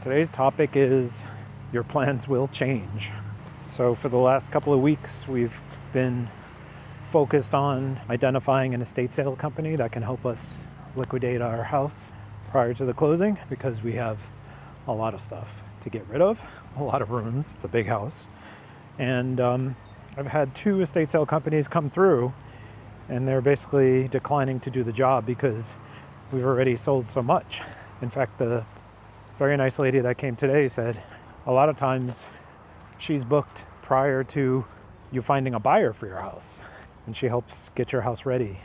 Today's topic is your plans will change. So for the last couple of weeks, we've been focused on identifying an estate sale company that can help us liquidate our house prior to the closing, because we have a lot of stuff to get rid of, a lot of rooms. It's a big house. And I've had 2 estate sale companies come through, and they're basically declining to do the job because we've already sold so much. In fact, the very nice lady that came today said a lot of times she's booked prior to you finding a buyer for your house, and she helps get your house ready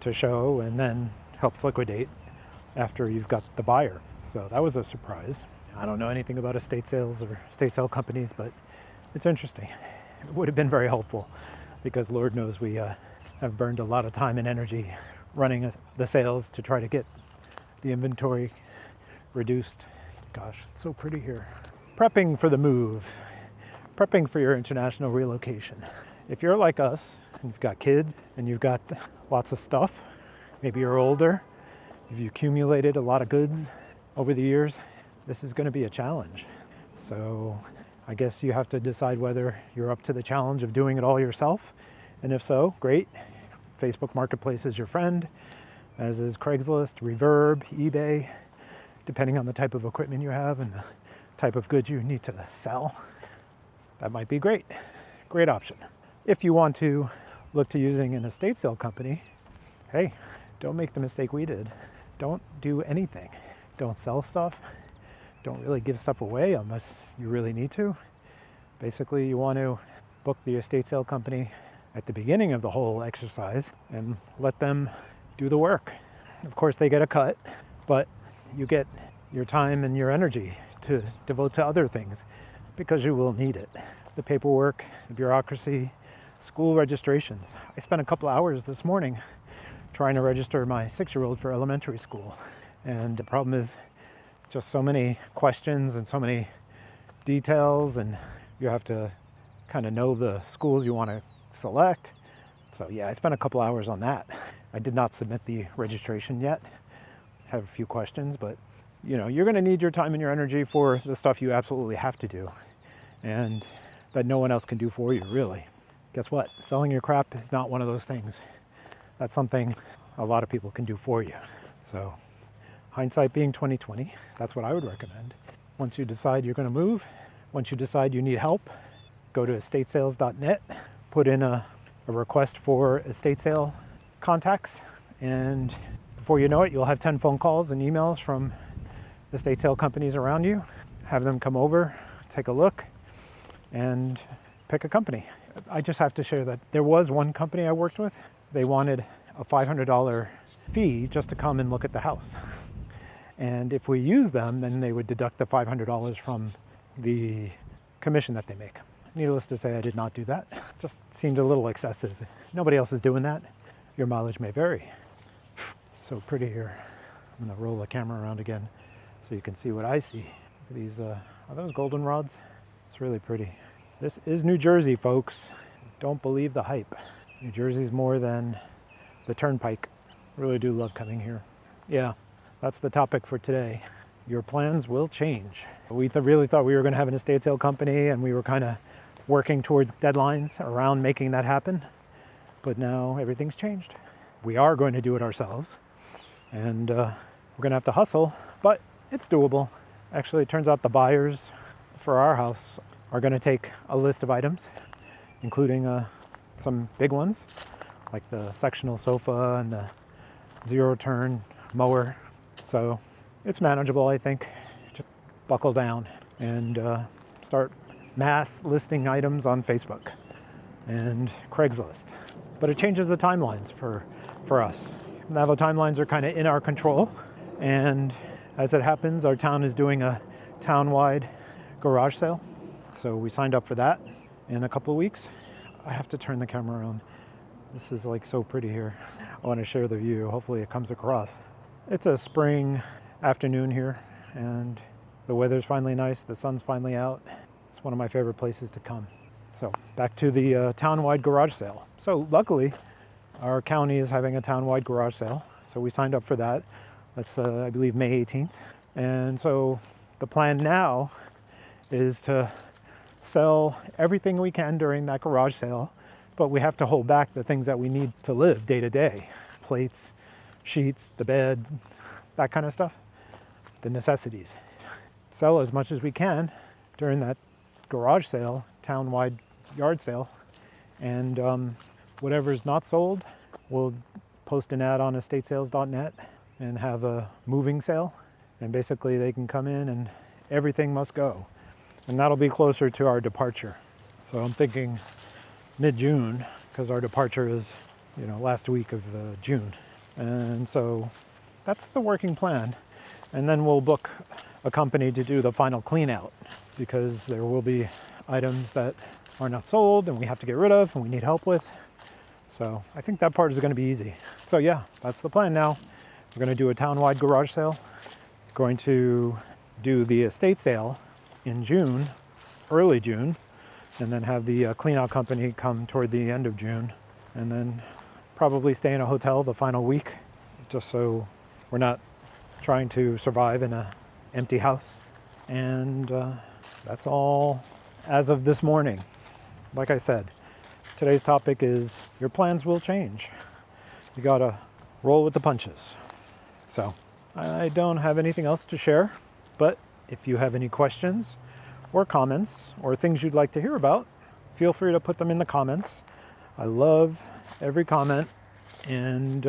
to show and then helps liquidate after you've got the buyer. So that was a surprise. I don't know anything about estate sales or estate sale companies, but it's interesting. It would have been very helpful because Lord knows we have burned a lot of time and energy running the sales to try to get the inventory reduced. Gosh, it's so pretty here. Prepping for the move, prepping for your international relocation. If you're like us, and you've got kids and you've got lots of stuff, maybe you're older, you've accumulated a lot of goods over the years, this is going to be a challenge. So I guess you have to decide whether you're up to the challenge of doing it all yourself. And if so, great. Facebook Marketplace is your friend, as is Craigslist, Reverb, eBay, depending on the type of equipment you have and the type of goods you need to sell. That might be great. Great option. If you want to look to using an estate sale company, hey, don't make the mistake we did. Don't do anything. Don't sell stuff. Don't really give stuff away unless you really need to. Basically, you want to book the estate sale company at the beginning of the whole exercise and let them do the work. Of course, they get a cut, but you get your time and your energy to devote to other things because you will need it. The paperwork, the bureaucracy, school registrations. I spent a couple hours this morning trying to register my 6-year-old for elementary school. And the problem is just so many questions and so many details, and you have to kind of know the schools you want to select. So yeah, I spent a couple hours on that. I did not submit the registration yet. Have a few questions, but you're going to need your time and your energy for the stuff you absolutely have to do and that no one else can do for you, really. Guess what? Selling your crap is not one of those things. That's something a lot of people can do for you. So hindsight being 2020, that's what I would recommend. Once you decide you're going to move, once you decide you need help, go to estatesales.net, put in a request for estate sale contacts, and before you know it, you'll have 10 phone calls and emails from estate sale companies around you. Have them come over, take a look, and pick a company. I just have to share that there was one company I worked with. They wanted a $500 fee just to come and look at the house. And if we use them, then they would deduct the $500 from the commission that they make. Needless to say, I did not do that. It just seemed a little excessive. Nobody else is doing that. Your mileage may vary. So pretty here. I'm going to roll the camera around again so you can see what I see. Look at these, are those goldenrods? It's really pretty. This is New Jersey, folks. Don't believe the hype. New Jersey's more than the turnpike. I really do love coming here. Yeah, that's the topic for today. Your plans will change. We really thought we were going to have an estate sale company, and we were kind of working towards deadlines around making that happen. But now everything's changed. We are going to do it ourselves. And we're going to have to hustle, but it's doable. Actually, it turns out the buyers for our house are going to take a list of items, including some big ones, like the sectional sofa and the zero-turn mower. So it's manageable, I think. Just buckle down and start mass listing items on Facebook and Craigslist. But it changes the timelines for us. Now the timelines are kind of in our control, and as it happens, our town is doing a town-wide garage sale. So we signed up for that in a couple of weeks. I have to turn the camera around. This is like so pretty here. I want to share the view. Hopefully it comes across. It's a spring afternoon here, and the weather's finally nice. The sun's finally out. It's one of my favorite places to come. So back to the town-wide garage sale. So luckily, our county is having a town-wide garage sale. So we signed up for that. That's, I believe, May 18th. And so the plan now is to sell everything we can during that garage sale, but we have to hold back the things that we need to live day to day. Plates, sheets, the bed, that kind of stuff, the necessities. Sell as much as we can during that garage sale, town-wide yard sale, and whatever is not sold, we'll post an ad on estatesales.net and have a moving sale, and basically they can come in and everything must go. And that'll be closer to our departure. So I'm thinking mid-June, because our departure is, last week of June. And so that's the working plan. And then we'll book a company to do the final clean out, because there will be items that are not sold and we have to get rid of and we need help with. So I think that part is going to be easy. So yeah, that's the plan now. We're going to do a town-wide garage sale. Going to do the estate sale in June, early June, and then have the clean out company come toward the end of June, and then probably stay in a hotel the final week, just so we're not trying to survive in an empty house. And that's all as of this morning. Like I said, today's topic is your plans will change. You gotta roll with the punches. So I don't have anything else to share, but if you have any questions or comments or things you'd like to hear about, feel free to put them in the comments. I love every comment. And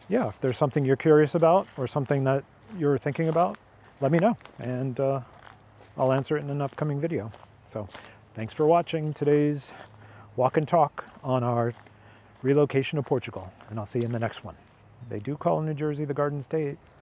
if there's something you're curious about or something that you're thinking about, let me know. And I'll answer it in an upcoming video. So thanks for watching today's walk and talk on our relocation to Portugal. And I'll see you in the next one. They do call New Jersey the Garden State.